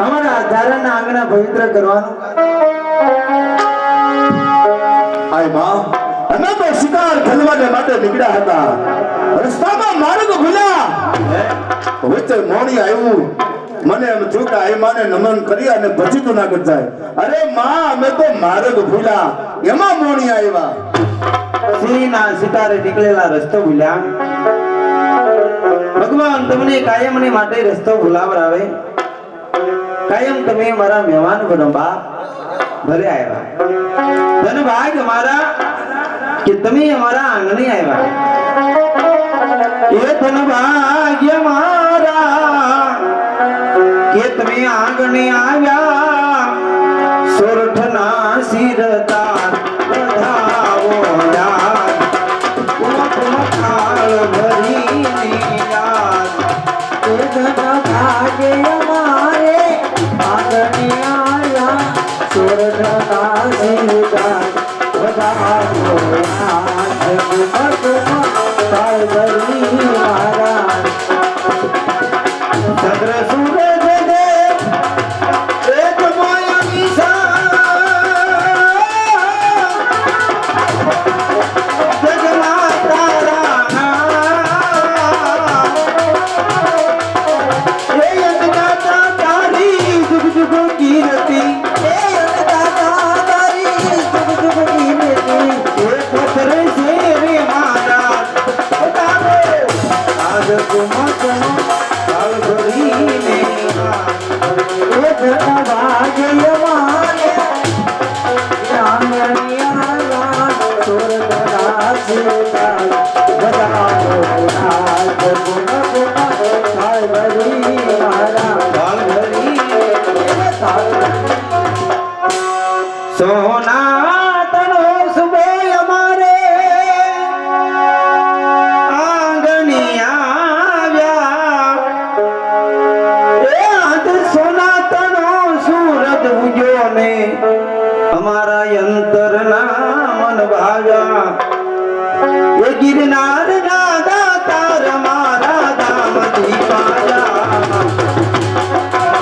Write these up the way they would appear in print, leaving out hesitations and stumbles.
અમારા ધારાના આંગણા પવિત્ર કરવાનું આય માં અમે તો શિકાર ખેલવાને માટે નીકળ્યા હતા રસ્તામાં માર્ગ ભૂલ્યા વચ્ચે મોણી આવ્યું મને એમ થયું કે આઈ માને નમન કરી અને પછી તો ના કરતા અરે માં અમે તો માર્ગ ભૂલ્યા એમાં મોણી આવ્યા સિંહના શિકારે નીકળેલા રસ્તો ભૂલ્યા ભગવાન તમને કાયમની માટે રસ્તો ભૂલાવરાવે કાયમ તમે મારા મહેમાન બનો બાપ ભલે આવ્યા ધન ભાગ મારા કે તમે અમારા આંગણે આવ્યા એ ધન ભાગ્ય મારા કે તમે આંગણે આવ્યા સોરઠના શિરતા વધાવો યાદ કાળ ભરીની યાદ એ ધન ભાગ્ય મારે આંગણે આવ્યા સોરઠના શિરતા વધાવો યાદ કાળ ભરીની યાદ ચંદ્ર સૂરજ દેવ એક મોયા નિશા જગમાતા રાણા એ અંતદાતા તારી જુગ જુગ કીર્તિ એ અંતદાતા તારી જુગ જુગ કીર્તિ એ પથર છે રે મારા બતાવો આજ કુમકનો કાળ ભરીને એ ધન ભાગ્ય મારે આંગણિયા સોરઠના શિરતા વધાવો યાદ કાળ ભરી મારા કાળ ભરી સોના તનો સુબે અમારે અમારા અંતરના મન ભાવ્યા એ ગિરનાર ના દાતાર મારા ધામ દીપાયા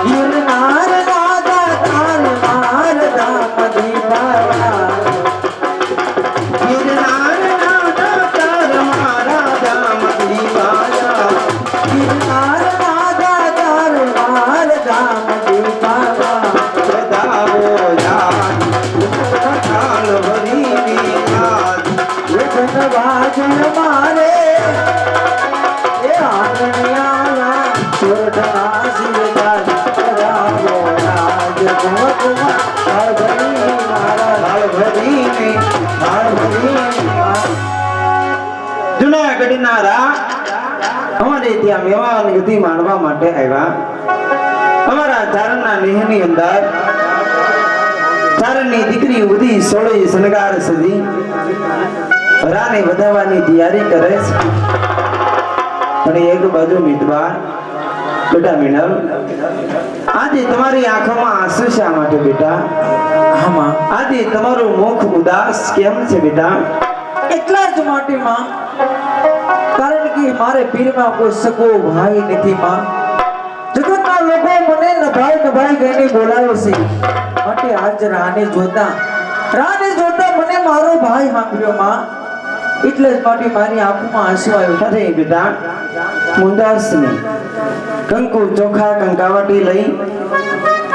ગિરનાર ના દાતાર મારા ધામ દીપાયા ગિરનાર ના દાતાર મારા ધામ દીપાયા ગિરનાર ના દાતાર મારા ધામ દીપાયા બધાવો યાદ કાળ ભરીની યાદ એ ધન ભાગ્ય મારે એ આંગણિયા સોરઠના શિરતા બધાવો યાદ કાળ ભરી મારા કાળ ભરીની જુનાગઢના રા અમારે ત્યાં મેવાન ગતિ માણવા માટે આવ્યા અમારા ધારણના નેહની અંદર ધારણની દીકરી ઉધી સોળી શણગાર સજી રાને વધાવવાની તૈયારી કરે છે અને એક બાજુ મીતબા બેટા મિનલ આજે તમારી આંખોમાં આંસુ શા માટે બેટા આમાં આજે તમારું મુખ ઉદાસ કેમ છે બેટા એટલા જ માટે માં કારણ કે મારે પીરમાં કોઈ સગો ભાઈ નથી માં જગતના લોકો મને નભાઈ કહીને બોલાવે છે માટે આજ રાને જોતા મને મારો ભાઈ સાંભળ્યો માં એટલે જ માટે મારી આંખમાં આંસુ આવ્યો અરે બેટા મુંદાસ ને કંકુ ચોખા કંકાવટી લઈ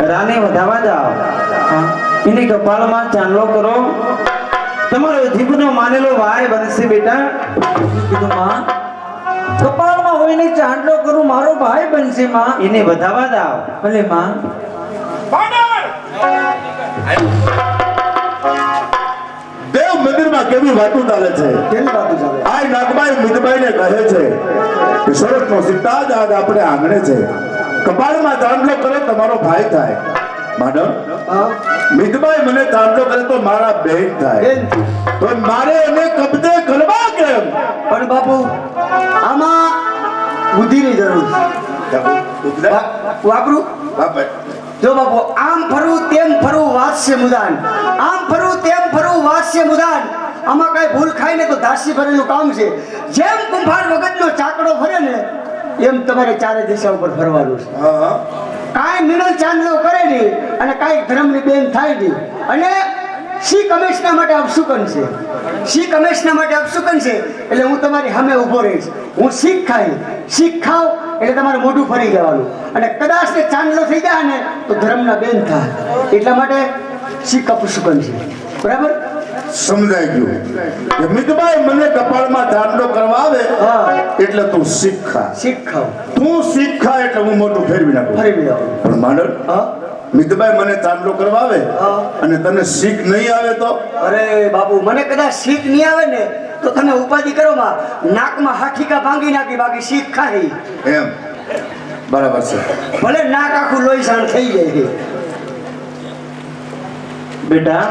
રાને વધાવા જાઓ એની કપાળમાં ચાંદલો કરો તમારો જીભનો માનેલો ભાઈ બનશે બેટા કીધું માં કપાળમાં હોઈને ચાંદલો કરું મારો ભાઈ બનશે માં એને વધાવા જાઓ ભલે માં દેવ મંદિરમાં કેવી વાતો ચાલે છે કેવી વાતો ચાલે આ નાગબાઈ મીતબાઈને કહે છે કે સોરઠનો સીતા જ આજ આપણે આંગણે છે કપાળમાં ચાંદલો કરે તમારો ભાઈ થાય માનવ મીતબાઈ મને ચાંદલો કરે તો મારા બહેન થાય તો મારે એને કબજે કરવા કેમ પણ બાપુ આમાં બુદ્ધિની જરૂર છે વાપરું જો બાપુ આમ ફરવું તેમ ફરવું વાસ્ય મુદાન આમ ફરવું તેમ ફરવું વાસ્ય મુદાન આમાં કઈ ભૂલ ખાય ને તો દાસી ભરેલું કામ છે જેમ કુંભાર વગરનો ચાકડો ફરે ને એમ તમારે ચારે દિશા ઉપર ફરવાનું છે. હા હા કાંઈ મિડલ ચાંદલો કરે નહીં અને કાંઈ ધર્મની બેન થાય નહીં. અને શીખ હંમેશના માટે અપશુકન છે. શીખ હંમેશના માટે અપશુકન છે. એટલે હું તમારી સામે ઊભો રહીશ. હું શીખ ખાવ એટલે તમારું મોઢું ફરી જવાનું. અને કદાચ તે ચાંદલો થઈ જાય ને તો ધર્મના બેન થાય. એટલા માટે શીખ અપશુકન છે. બરાબર? સમજાઈ ગયું કે મિતભાઈ મને કપાળમાં ચાંદલો કરવા આવે હા. એટલે તું શીખા શીખ ખાવ તું શીખા એટલે હું મોટું ફેરવી નાખું ફરી જવાનું. પણ માંડલ હા. મિતભાઈ મને ચાંદલો કરવા આવે હા. અને તને શીખ નહીં આવે તો અરે બાબુ, મને કદાચ શીખ નહીં આવે ને તો તમે ઉપાધિ કરો માં, નાકમાં હાથીકા ભાંગી નાખી, બાકી શીખ ખાઈ. એમ બરાબર છે ભલે નાક આખું લોહીસાણ થઈ જાય. બેટા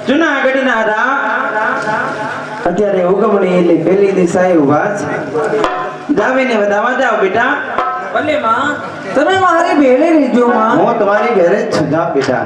જુનાગઢના રા અત્યારે ઉગમણી એટલે પેલી દિશાએ ઉભા છે. જાવીને વધાવા જાઓ બેટા. ભલે માં, તમે મારી ભેળે રહેજો માં. હું તમારી ઘરે જ છું. જાઓ બેટા.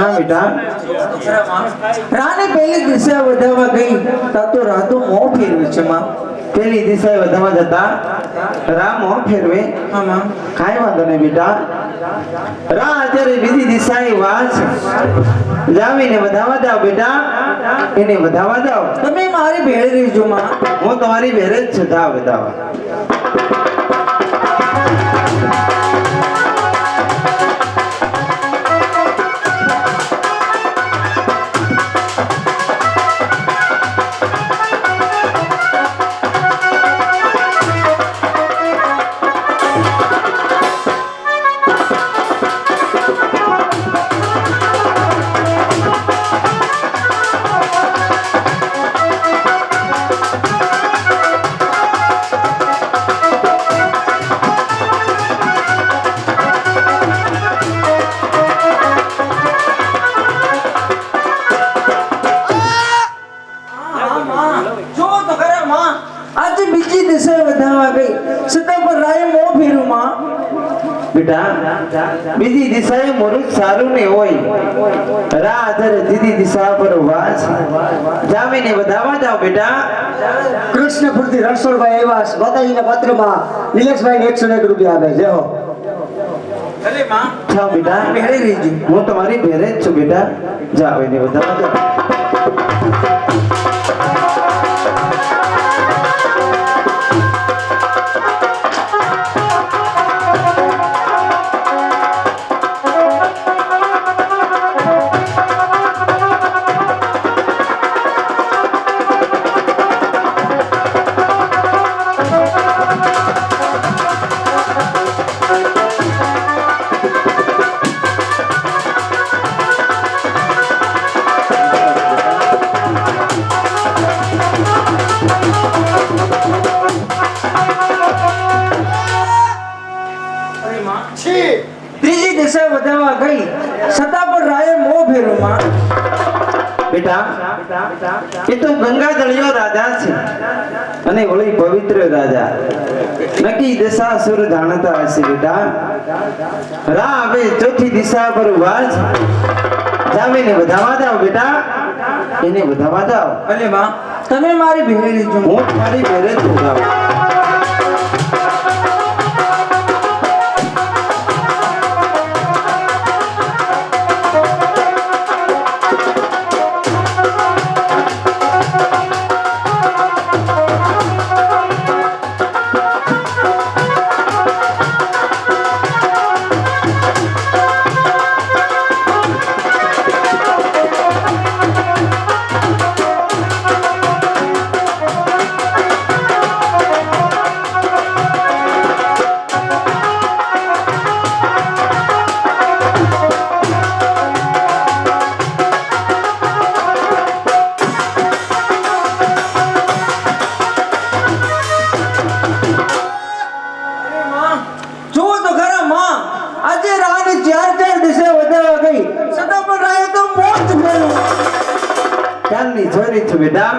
હા બેટા. રાની પહેલી દિશા વધારવા ગઈ તા તો રાતો મોં ફેરવે છે માં. પેલી દિશાએ વધાવા જતા રામ મોં ફેરવે. હા માં. કાંઈ વાંધો નહીં બેટા. રા અત્યારે બીજી દિશાએ વાસ. જાવીને વધાવા જાઓ બેટા. એને વધાવા જાઓ. તમે મારી ભેળે રહેજો માં. હું તમારી ઘરે જ છું. જાઓ વધાવા. જો તો ખરા માં, આજે બીજી દિશાએ વધારવા ગઈ છતાં પણ રાય મોં ફેર્યું માં. બેટા બીજી દિશાએ મોરું સારું ને હોય. રા અત્યારે ત્રીજી દિશા પર વાસ. જાવીને વધાવા જાઓ બેટા. કૃષ્ણપુરથી રણછોડભાઈ આવ્યા, માતાજીના પત્રમાં નિલેશભાઈને 101 રૂપિયા આપે છે. હો. ભલે માં, જાઓ બેટા. ભેળે રહેજો. હું તમારી ઘરે જ છું બેટા. જાઓ એને વધાવા જાઓ. છી. ત્રીજી દિશા વધારવા ગઈ છતાં પણ રાયે મોં ફેર્યું માં. બેટા એ તો ગંગા દળિયો રાજા છે અને ઓલી પવિત્ર રાજા. નક્કી દિશા સુર જાણતા હશે બેટા. રા હવે ચોથી દિશા પર ઉભા છે. જાવીને વધાવા જાઓ બેટા. એને વધાવા જાઓ. ભલે માં, તમે મારી ભેળે રહેજો. હું તમારી ઘરે જ છું. બેટા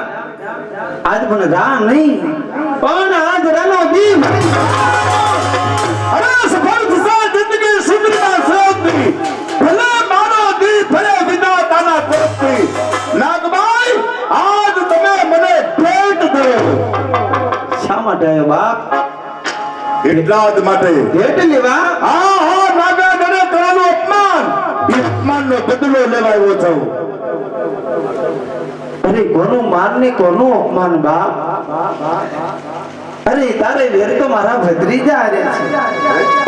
આજ પણ રા નહીં પણ આજ રાનો દીપ અરે સફળ થશે જિંદગી સુંદરના સ્રોતની ભલે મારો દી ભલે વિધાતાના કોપથી નાગભાઈ આજ તમે મને ભેટ કર્યો શા માટે આવ્યો બાપ એટલા જ માટે ભેટ લેવા હા નાગા ગણે કરેલું અપમાન એ અપમાનનો બદલો લેવા આવ્યો છું અરે કોનું માન ને કોનું અપમાન બાપ અરે તારે વેર તો મારા ભત્રીજા હારે છે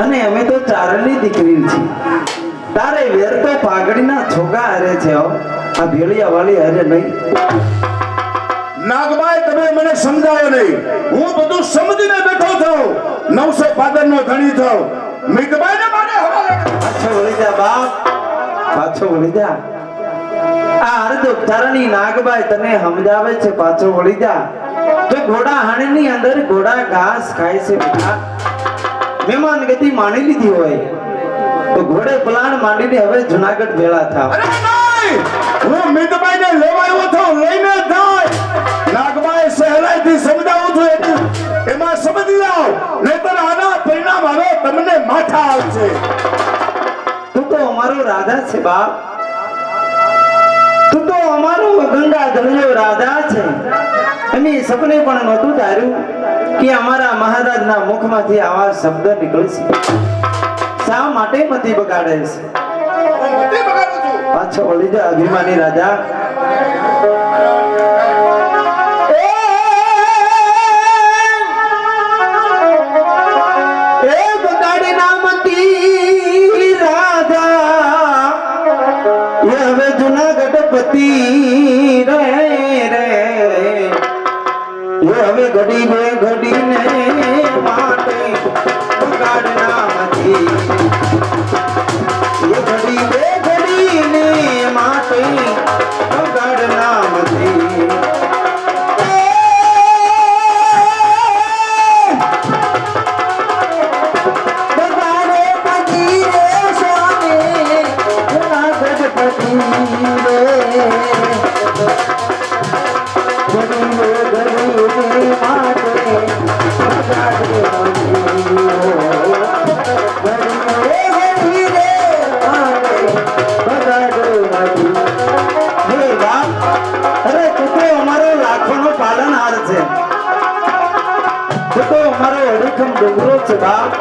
અને અમે તો ચારણની દીકરી છે તારે વેર તો પાઘડીના છોકરા હારે છે હો આ ભેળિયા વાળી હારે નહીં નાગભાઈ તમે મને સમજાયો નહીં હું બધું સમજીને બેઠો છું 900 પાદરનો ધણી છું મિતભાઈને મારે હવાલે પાછો વળી જા બાપ પાછો વળી જા આ અર્ધ ઉચ્ચારણી નાગબાઈ તને સમજાવે છે પાછો વળી જા જો ઘોડા હાણીની અંદર ઘોડા ઘાસ ખાય છે બેટા મહેમાન ગતિ માની લીધી હોય તો ઘોડે પલાણ માંડીને હવે જુનાગઢ ભેળા થાવ અરે નહીં હું મિતભાઈને લેવા આવ્યો છું લઈને જાય નાગભાઈ સહેલાઈથી સમજાવું છું એટલું એમાં સમજી જાઓ નહીતર આના પરિણામ હવે તમને માથા આવશે તું તો અમારો રાધા છે બાપ તું તો અમારો ગંગા ધણિયો રાધા છે અને સપને પણ નહોતું ધાર્યું કે અમારા મહારાજના મુખમાંથી આવા શબ્દ નીકળશે શા માટે મતી બગાડે છે હું મતી બગાડું છું પાછો વળી જા અભિમાની રાજા એ બગાડી ના મતી રાજા એ હવે જુનાગઢ પતિ રે રે એ હવે ઘડી બે ઘડીને માટે બગાડ ના મતી એ ઘડી બે ઘડીને માટે બગાડ ના મતી બગાડે પતિ રે સ્વામી જુનાગઢ પતિ રે ઘડીને ઘડીને માટે બગાડ પાલનહાર છે તું તો અમારો અડીખમ ડુંગરો છે બાપ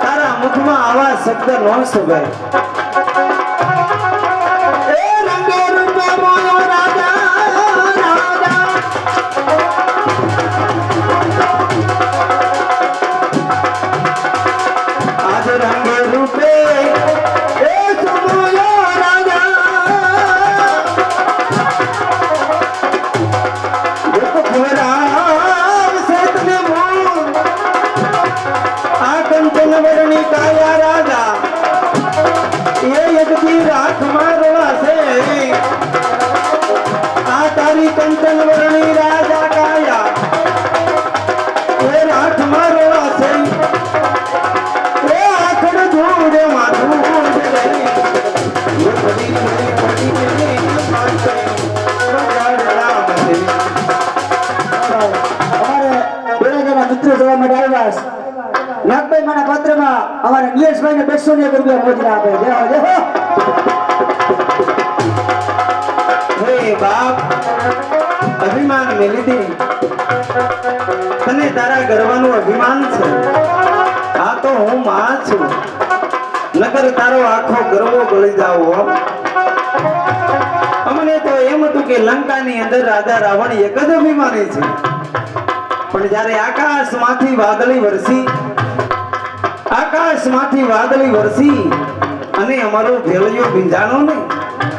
તારા મુખમાં આવા શબ્દ ન શોભાય એ રંગે રૂપે મોયો રાજા રાજા આજ રંગે રૂપે એ સુમોયો રાજા કંચનવર્ણી કાયા રાજા એ યજ્ઞી રાખ મારવા છે આ તારી કંચનવર્ણી રાજા કાયા એ રાખ મારવા છે એ આખડ ધૂળ માથું રે એ બડી બડી બડી ને માથે બગાડ રામ છે અમારે બેરાજાના મિત્રો જોવા માટે આવ્યા છે નાગભાઈ મારા પત્રમાં અમારા નિલેશભાઈને 200 રૂપિયા મોજરા આપે જય હો જય હો હે બાપ અભિમાન મેલી દે તને તારા ગર્વનું અભિમાન છે આ તો હું માં છું નકર તારો આખો ગર્વ ગળી જાવ અમને તો એમ હતું કે લંકાની અંદર રાજા રાવણ એક જ અભિમાની છે પણ જ્યારે આકાશમાંથી વાદળી વરસી અને અમારો ભેળિયો ભીંજાણો ને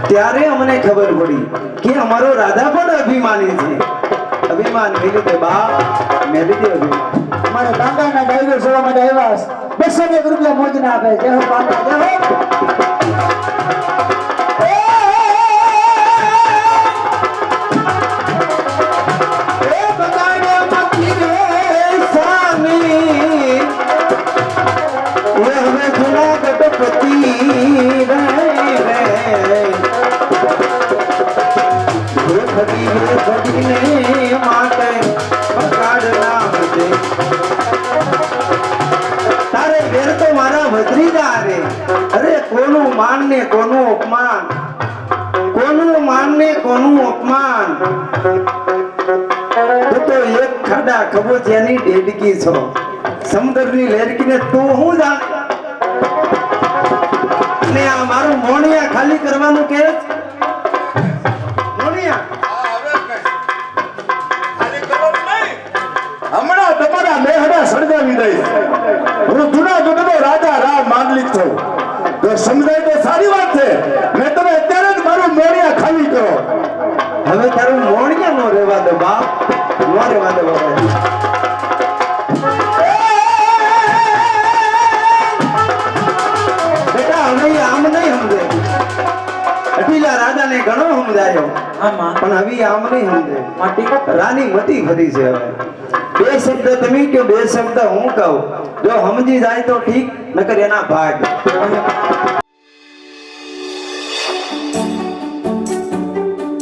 ત્યારે અમને ખબર પડી કે અમારો રાધા પણ અભિમાની છે અભિમાન મેલી દે બાપ મેલી દે અભિમાન અમારે કાકાના ડાયરો જોવા માટે આવ્યા છે 200 રૂપિયા મોજના આપે જય હો કાકા જય હો પીવે સદીને માટે પગાડ નામ છે તારે ઘેર તો મારા ભત્રીજા રે અરે કોનું માન ને કોનું અપમાન કોનું માન ને કોનું અપમાન તો એક ખાડા ખબોચિયાની ડેડકી છો સમુદ્રની લેરકીને તું હું જાણ ને આ મારું મોણિયા ખાલી કરવાનું કે મોણિયા હમણાં તમારા મેહડા સળગાવી દઈશ હું જૂના જૂનો રાજા રામ માંડલિક છું તો સમજાય તો સારી વાત છે મેં તમે અત્યારે જ મારું મોડિયા ખાલી કરો હવે તારું મોણિયા નો રહેવા દો બાપ નો રહેવા દો બાપ બેટા હવે આમ નહીં સમજે અઢીલા રાજાને ઘણો સમજાયો આમાં પણ હવે આમ નહીં સમજે માટી રાની મતી ફરી છે હવે બે શબ્દ તમે કયો બે શબ્દ હું કહું જો સમજી જાય તો ઠીક નકર એના ભાગ